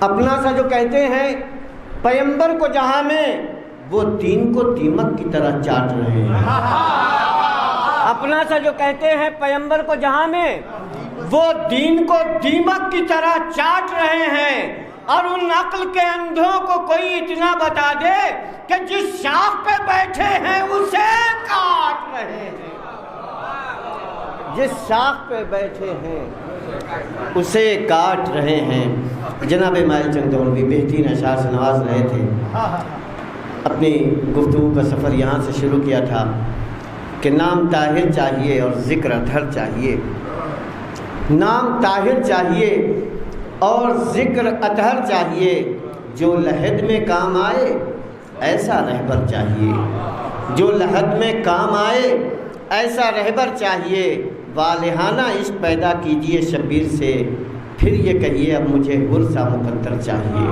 اپنا سا جو کہتے ہیں پیغمبر کو جہاں میں، وہ دین کو دیمک کی طرح چاٹ رہے ہیں۔ اپنا سا جو کہتے ہیں پیغمبر کو جہاں میں، وہ دین کو دیمک کی طرح چاٹ رہے ہیں۔ اور ان عقل کے اندھوں کو کوئی اتنا بتا دے کہ جس شاخ پہ بیٹھے ہیں اسے کاٹ رہے ہیں، جس شاخ پہ بیٹھے ہیں اسے کاٹ رہے ہیں۔ جناب مائل چندولوی بہترین اشعار سے نواز رہے تھے۔ اپنی گفتگو کا سفر یہاں سے شروع کیا تھا کہ نام طاہر چاہیے اور ذکر اطہر چاہیے، نام طاہر چاہیے اور ذکر اطہر چاہیے، جو لحد میں کام آئے ایسا رہبر چاہیے، جو لحد میں کام آئے ایسا رہبر چاہیے۔ والہانہ عشق پیدا کیجئے شبیر سے، پھر یہ کہیے اب مجھے ورثہ مقدر چاہیے۔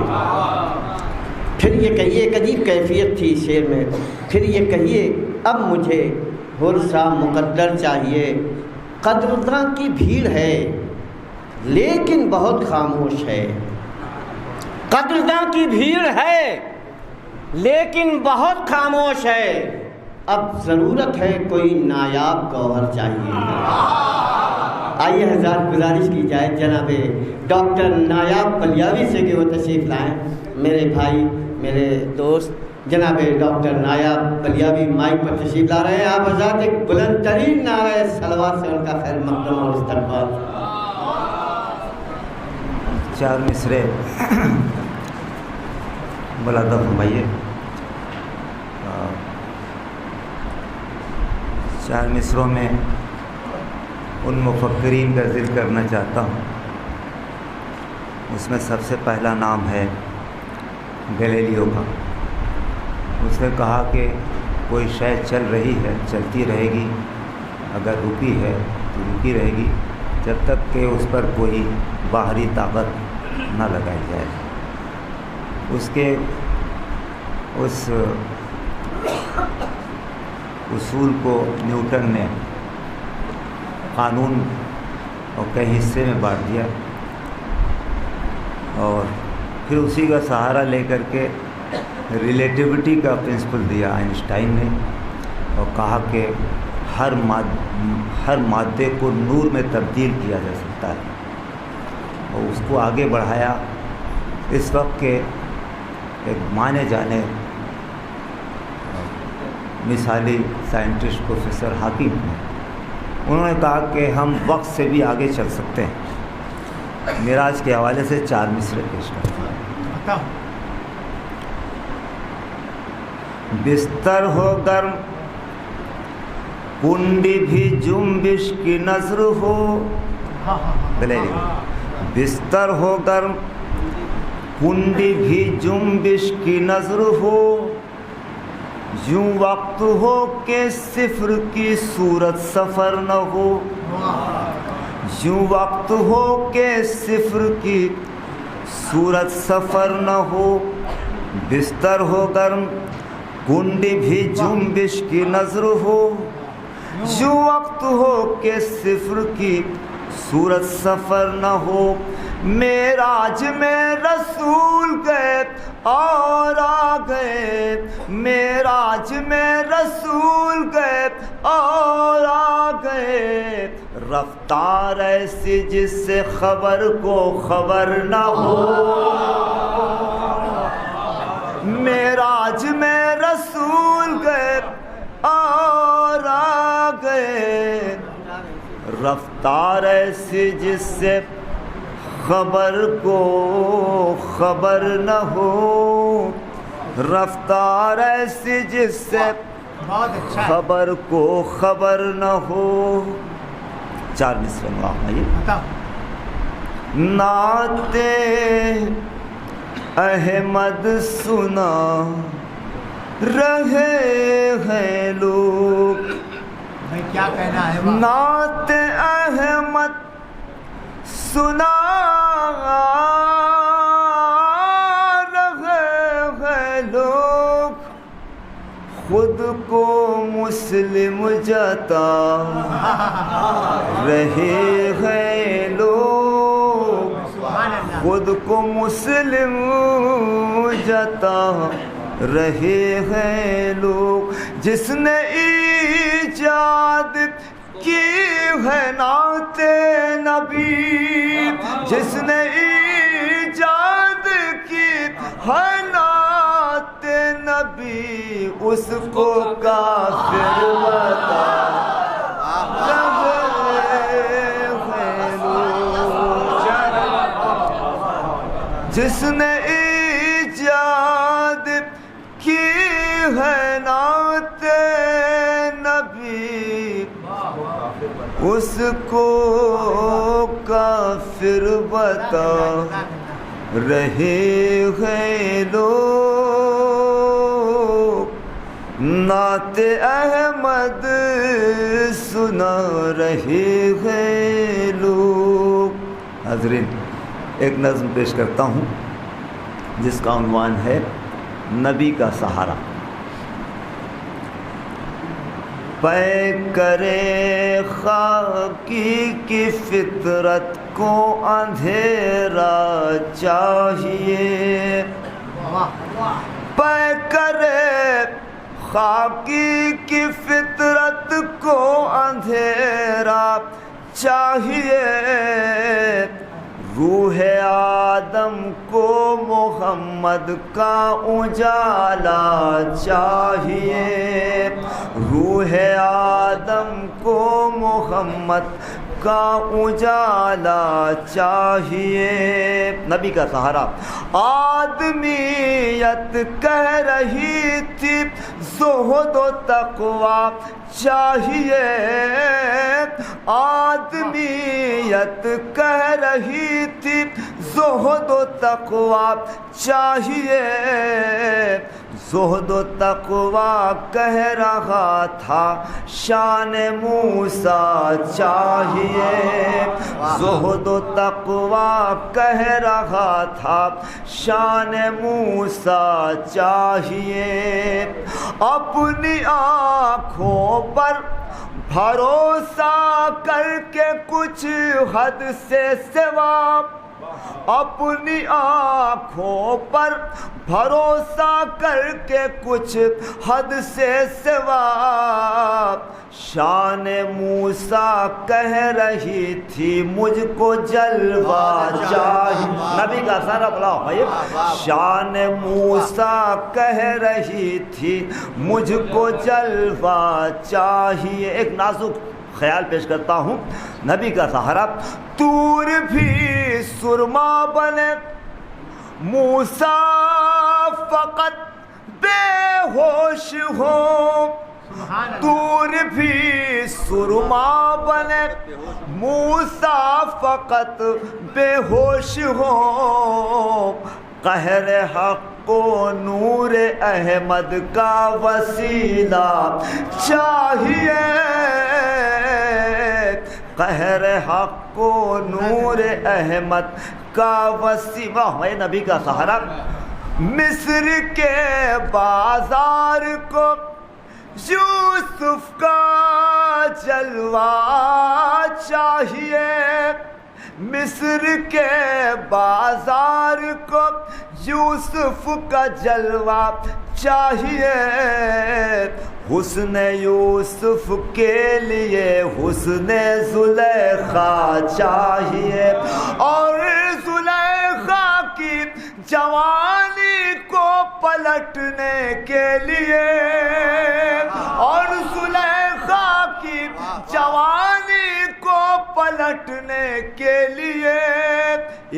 پھر یہ کہیے، ایک عجیب کیفیت تھی شعر میں، پھر یہ کہیے اب مجھے ورثہ مقدر چاہیے۔ قدرداں کی بھیڑ ہے لیکن بہت خاموش ہے، قدرداں کی بھیڑ ہے لیکن بہت خاموش ہے، اب ضرورت ہے کوئی نایاب گوہر چاہیے۔ آئیے حضرات گزارش کی جائے جناب ڈاکٹر نایاب پلیاوی سے کہ وہ تشریف لائیں۔ میرے بھائی، میرے دوست جناب ڈاکٹر نایاب پلیاوی مائک پر تشریف لا رہے ہیں۔ آپ حضرات ایک بلند ترین نعرہ صلوات سے ان کا خیر مقدم اور استقبال۔ چار مصرے ملادہ فرمائیے۔ چار مصروں میں ان مفکرین کا ذکر کرنا چاہتا ہوں۔ اس میں سب سے پہلا نام ہے گلیلیو کا۔ اس نے کہا کہ کوئی شے چل رہی ہے، چلتی رہے گی، اگر رکی ہے تو رکی رہے گی جب تک کہ اس پر کوئی باہری طاقت نہ لگائی جائے۔ اس کے اس اصول کو نیوٹن نے قانون اور کئی حصے میں بانٹ دیا، اور پھر اسی کا سہارا لے کر کے ریلیٹیوٹی کا پرنسپل دیا آئنسٹائن نے، اور کہا کہ ہر مادے کو نور میں تبدیل کیا جا سکتا ہے، اور اس کو آگے بڑھایا اس وقت کے ایک مانے جانے مثالی سائنٹسٹ پروفیسر حاکم نے۔ انہوں نے کہا کہ ہم وقت سے بھی آگے چل سکتے ہیں۔ معراج کے حوالے سے چار مصرے پیش کرتا ہوں۔ بستر ہو گرم کنڈی بھی جنبش کی نظر ہو، بستر ہو گرم کنڈی بھی جنبش کی نظر ہو، یوں وقت ہو کہ صفر کی صورت سفر نہ ہو، یوں وقت ہو کہ صفر کی صورت سفر نہ ہو، بستر ہو گرم کنڈی بھی جنبش کی نظر ہو، یوں وقت ہو کہ صفر کی صورت سفر نہ ہو، معراج میں رسول گئے اور آ گئے، معراج میں رسول گئے اور آ گئے، رفتار ایسی جس سے خبر کو خبر نہ ہو، معراج میں رسول گئے اور آ گئے، رفتار ایسی جس سے خبر کو خبر نہ ہو، رفتار ایسی جس سے خبر کو خبر نہ ہو۔ چار مصرے نعت احمد سنا رہے ہیں لوگ، کیا کہنا ہے؟ نعت احمد سنا رہے ہیں لوگ، خود کو مسلم جتا رہے ہیں لوگ، خود کو مسلم جتا رہے ہیں لوگ، جس نے ایجاد کی ہے نعت نبی، جس نے ایجاد کی ہے نعت نبی، اس کو کافر بتا رہے ہیں لوگ، جس نے ایجاد کی ہے نعت نبی، اس کو کافر بتا رہے ہیں لوگ، نعت احمد سنا رہے ہیں لوگ۔ حاضرین، ایک نظم پیش کرتا ہوں جس کا عنوان ہے نبی کا سہارا۔ پے کرے خاکی کی فطرت کو اندھیرا چاہیے، پے کرے خاکی کی فطرت کو اندھیرا چاہیے، روح آدم کو محمد کا اجالا چاہیے، روح آدم کو محمد کا اجالا چاہیے۔ نبی کا سہارا۔ آدمیت کہہ رہی تھی زہد و تقوی چاہیے، آدمیت کہہ رہی تھی زہد و تقوی چاہیے، زہد و تقوی کہہ رہا تھا شان موسیٰ چاہیے، زہد و تقوی کہہ رہا تھا شان موسیٰ چاہیے، اپنی آنکھوں پر بھروسہ کر کے کچھ حد سے سوا، اپنی آنکھوں پر بھروسہ کر کے کچھ حد سے سوا، شان موسیٰ کہہ رہی تھی مجھ کو جلوہ چاہیے۔ نبی کا سارا بلا بھائی، شان موسیٰ کہہ رہی تھی مجھ کو جلوہ چاہیے۔ ایک نازک خیال پیش کرتا ہوں، نبی کا سہارا۔ طور بھی سرما بنے موسیٰ فقط بے ہوش ہو، طور بھی سرما بنے موسیٰ فقط بے ہوش ہو، قہر حق کو نور احمد کا وسیلہ چاہیے، قہر حق کو نور احمد کا وسیلہ ہے نبی کا سہارا۔ مصر کے بازار کو یوسف کا جلوہ چاہیے، مصر کے بازار کو یوسف کا جلوہ چاہیے، حسن یوسف کے لیے حسن زلیخا چاہیے، اور زلیخا کی جوانی کو پلٹنے کے لیے، اور زلیخا کی جوانی کو پلٹنے کے لیے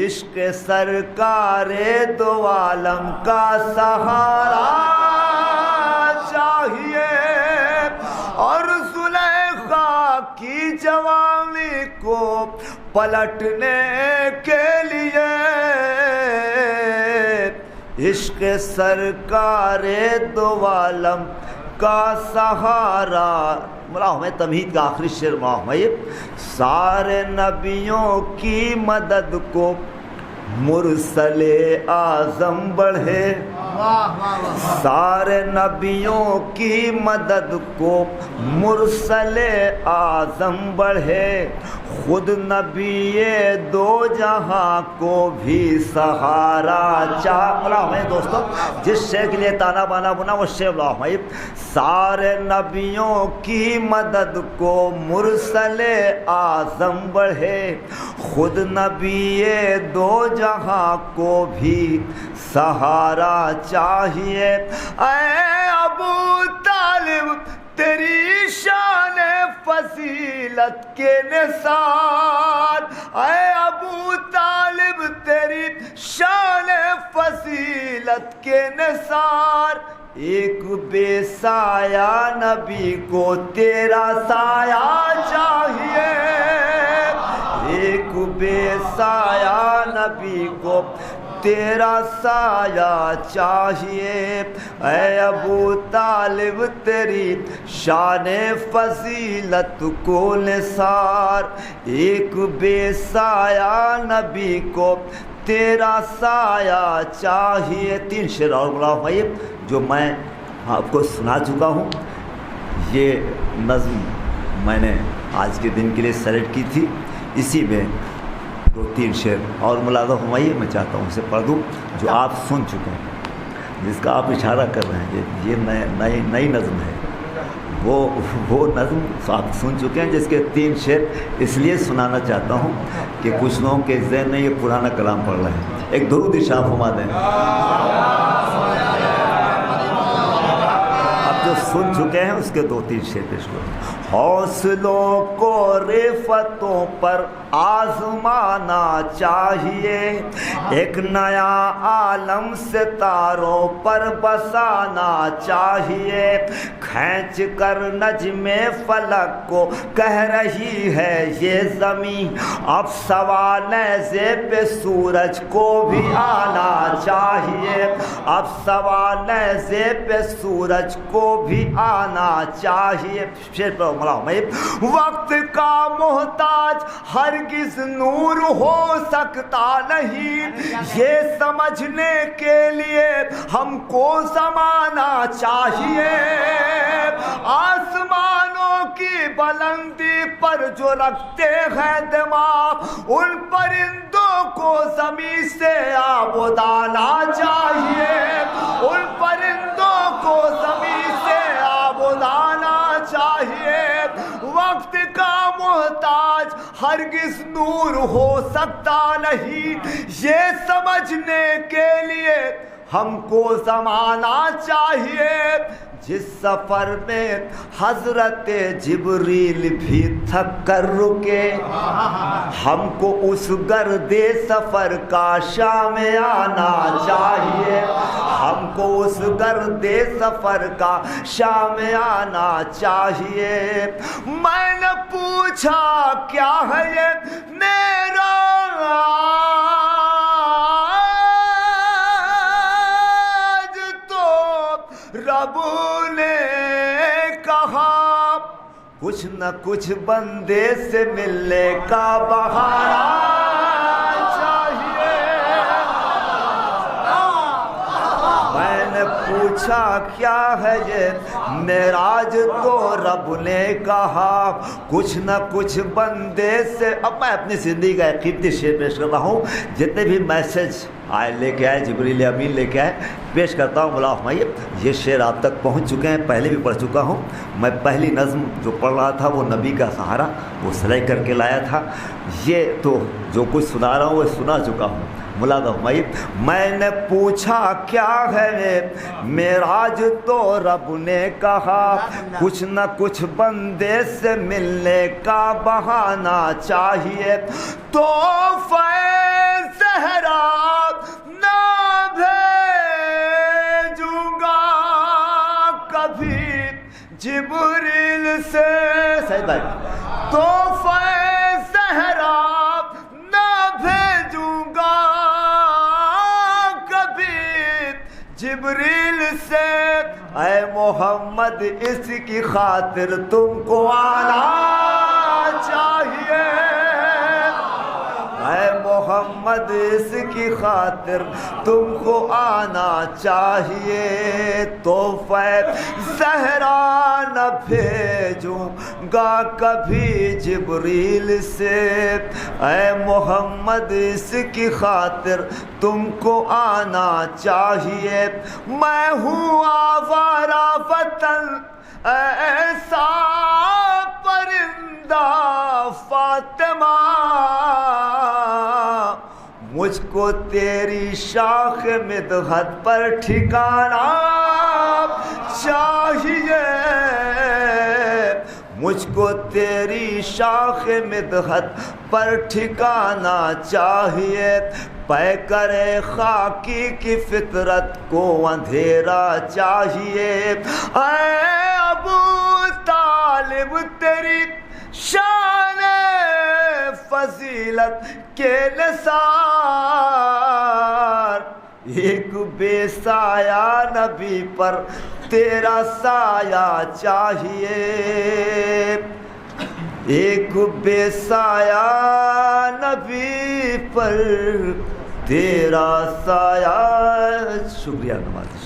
عشق سرکار دو عالم کا سہارا چاہیے، اور زلیخا کی جوانی کو پلٹنے کے لیے عشق سرکار دو عالم کا سہارا۔ مولا ہمیں تمہید کا آخری شعر مولا ہمیں، سارے نبیوں کی مدد کو مرسل اعظم بڑھے، سارے نبیوں کی مدد کو مرسل اعظم بڑھے، خود نبی دو جہاں کو بھی سہارا چاہیے. دوستو جس شے کے لیے تانا بانا بنا وہ شے سارے نبیوں کی مدد کو مرسل اعظم بڑھے. خود نبی دو جہاں کو بھی سہارا چاہیے. اے ابو طالب تیری شان فضیلت کے نثار. اے ابو طالب تیری شان فضیلت کے نثار. ایک بے سایہ نبی کو تیرا سایہ چاہیے. ایک بے سایہ نبی کو تیرا سایہ چاہیے. اے ابو طالب تیری شان فضیلت کو نثار. ایک بے سایہ نبی کو تیرا سایہ چاہیے. 3 شعر اور غلام بھائی جو میں آپ کو سنا چکا ہوں. یہ نظم میں نے آج کے دن کے لیے سلیکٹ کی تھی. اسی میں 2-3 شعر اور ملاحظہ فرمائیے. میں چاہتا ہوں اسے پڑھ دوں جو آپ سن چکے ہیں, جس کا آپ اشارہ کر رہے ہیں کہ یہ نئی نظم ہے. وہ نظم آپ سن چکے ہیں جس کے 3 شعر اس لیے سنانا چاہتا ہوں کہ کچھ لوگوں کے ذہن میں یہ پرانا کلام پڑھ رہے ہیں. ایک درود ارشاد فرما دیں. اب جو سن چکے ہیں اس کے 2-3 شعر پیش کرو. حوصلوں کو رفتوں پر آزمانا چاہیے. ایک نیا عالم ستاروں پر بسانا چاہیے. کھینچ کر نجم فلک کو کہہ رہی ہے یہ زمین. اب سوا نیزے پہ سورج کو بھی آنا چاہیے. اب سوا نیزے پہ سورج کو بھی آنا چاہیے. وقت کا محتاج ہرگز نور ہو سکتا نہیں. یہ سمجھنے کے لیے ہم کو زمانہ چاہیے. آسمانوں کی بلندی پر جو رکھتے ہیں دماغ ان پرندوں کو زمین سے آبادانا چاہیے. ان پرندوں کو زمین سے آبادانا چاہیے. وقت کا محتاج ہرگز نور ہو سکتا نہیں. یہ سمجھنے کے لیے ہم کو زمانہ چاہیے. جس سفر میں حضرت جبریل بھی تھک کر رکے ہم کو اس گرد سفر کا شام آنا چاہیے. ہم کو اس گرد سفر کا شام آنا چاہیے. میں نے پوچھا کیا ہے یہ میرا رب نے کہا کچھ نہ کچھ بندے سے ملنے کا بہانہ چاہیے. میں نے پوچھا کیا ہے یہ معراج تو رب نے کہا کچھ نہ کچھ بندے سے. اب میں اپنی زندگی کا ایک قیمتی شعر پیش کر رہا ہوں. جتنے بھی میسج آئے لے کے آئے جبریل امین لے کے آئے پیش کرتا ہوں. ملا فرمائیے یہ شعر آپ تک پہنچ چکے ہیں. پہلے بھی پڑھ چکا ہوں. میں پہلی نظم جو پڑھ رہا تھا وہ نبی کا سہارا وہ سلیکٹ کر کے لایا تھا. یہ تو جو کچھ سنا رہا ہوں وہ سنا چکا ہوں. ملا فرمائیے میں نے پوچھا کیا ہے معراج تو رب نے کہا کچھ نہ کچھ بندے سے ملنے کا بہانہ چاہیے. تو فیض زہرا نہ بھیجوں گا کبھی جبریل سے. صحیح بات. تو فیض زہرا نہ بھیجوں گا کبھی جبریل سے. اے محمد اس کی خاطر تم کو آنا چاہیے. اے محمد محمد اس کی خاطر تم کو آنا چاہیے، تحفہ زہرا نہ بھیجوں گا کبھی جبریل سے، اے محمد اس کی خاطر تم کو آنا چاہیے، میں ہوں آوارہ وطن ایسا پرندہ فاطمہ، مجھ کو تیری شاخ مدحت پر ٹھکانا چاہیے، مجھ کو تیری شاخ مدحت پر ٹھکانا چاہیے، پے کرے خاکی کی فطرت کو اندھیرا چاہیے، اے ابو طالب تیری شان فضیلت کے نثار، ایک بے سایہ نبی پر تیرا سایہ چاہیے، ایک بے سایہ نبی پر تیرا سایہ۔ شکریہ نوازش۔